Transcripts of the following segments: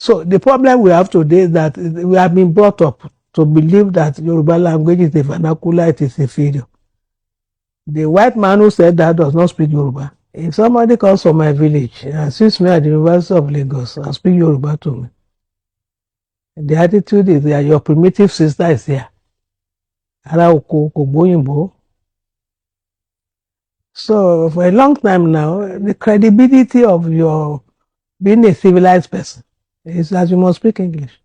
So the problem we have today is that we have been brought up to believe that Yoruba language is a vernacular, it is inferior. The white man who said that does not speak Yoruba. If somebody comes from my village and sees me at the University of Lagos and speak Yoruba to me, the attitude is that your primitive sister is here. So for a long time now, the credibility of your being a civilized person is that you must speak English.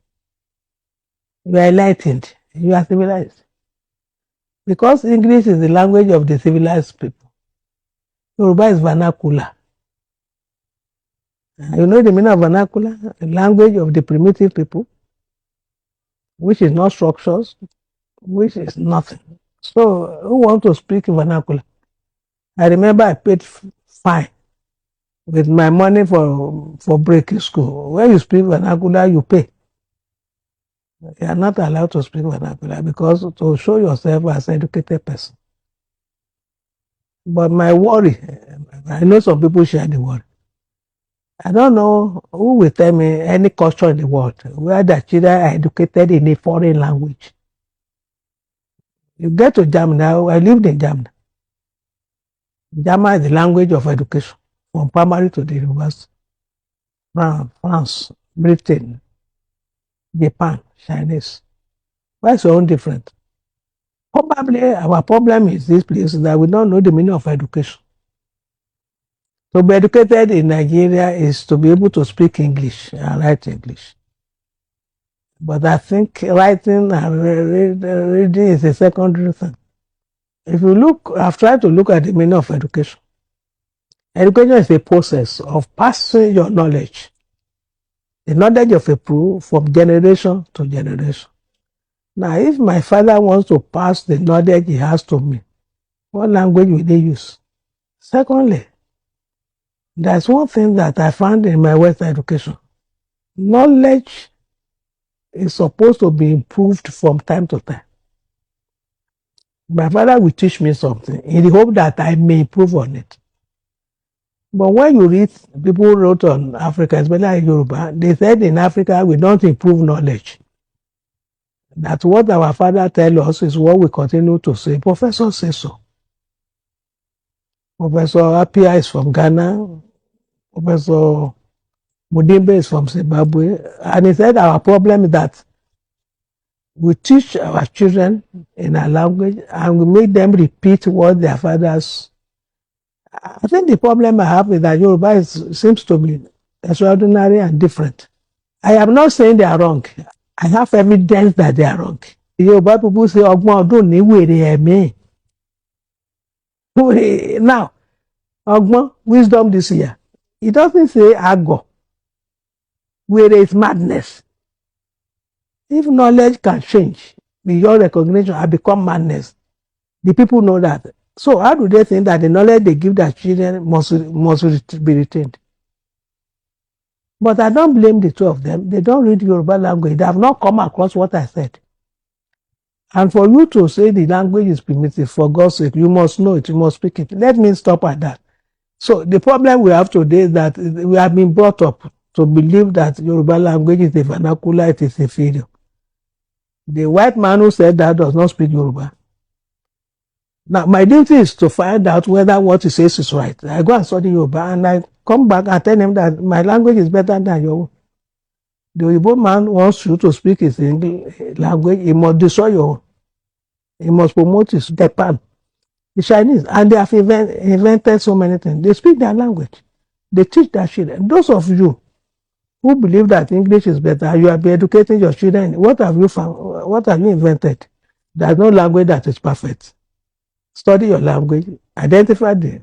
You are enlightened. You are civilized. Because English is the language of the civilized people. Yoruba is vernacular. You know the meaning of vernacular? The language of the primitive people, which is not structures, which is nothing. So who want to speak vernacular? I remember I paid fine with my money for breaking school. When you speak vernacular, you pay. You are not allowed to speak vernacular because to show yourself as an educated person. But my worry, I know some people share the worry. I don't know who will tell me any culture in the world where the children are educated in a foreign language. You get to Germany, I lived in Germany. German is the language of education, from primary to the university. France, Britain, Japan, Chinese. Why is your own different? Probably our problem is this place that we don't know the meaning of education. To be educated in Nigeria is to be able to speak English and write English. But I think writing and reading is a secondary thing. If you look, I've tried to look at the meaning of education. Education is a process of passing your knowledge, the knowledge of a people from generation to generation. Now, if my father wants to pass the knowledge he has to me, what language will they use? Secondly, there's one thing that I found in my Western education. Knowledge is supposed to be improved from time to time. My father will teach me something in the hope that I may improve on it. But when you read, people wrote on Africa, especially in Yoruba, they said in Africa we don't improve knowledge. That what our father tells us is what we continue to say. Professor says so. Professor Apia is from Ghana. Professor Mudimbe is from Zimbabwe. And he said our problem is that we teach our children in our language and we make them repeat what their fathers. I think the problem I have is that Yoruba seems to be extraordinary and different. I am not saying they are wrong. I have evidence that they are wrong. Yoruba people say, Ogbon Odun ni were emi. Now, Ogbon, wisdom this year. It doesn't say Ago. Where is madness. If knowledge can change beyond recognition and become madness, the people know that. So how do they think that the knowledge they give their children must be retained? But I don't blame the two of them. They don't read Yoruba language. They have not come across what I said. And for you to say the language is primitive, for God's sake, you must know it, you must speak it. Let me stop at that. So the problem we have today is that we have been brought up to believe that Yoruba language is a vernacular, it is inferior. The white man who said that does not speak Yoruba. Now, my duty is to find out whether what he says is right. I go and study Yoruba and I come back and tell him that my language is better than your own. The Yoruba man wants you to speak his English language, he must destroy your own. He must promote his Japan, the Chinese, and they have invented so many things. They speak their language. They teach their children. Those of you who believe that English is better, you have been educating your children. What have you found? What have you invented? There's no language that is perfect. Study your language, identify the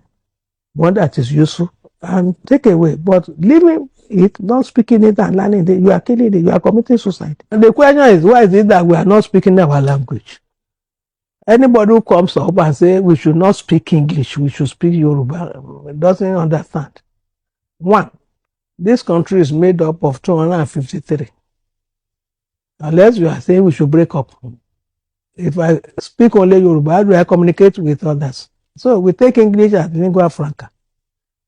one that is useful, and take away. But leaving it, not speaking it and learning it, you are killing it, you are committing suicide. And the question is, why is it that we are not speaking our language? Anybody who comes up and says we should not speak English, we should speak Yoruba, doesn't understand. One, this country is made up of 253. Unless you are saying we should break up. If I speak only Yoruba, how do I communicate with others? So we take English as lingua franca.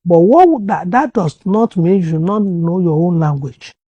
But that does not mean you should not know your own language.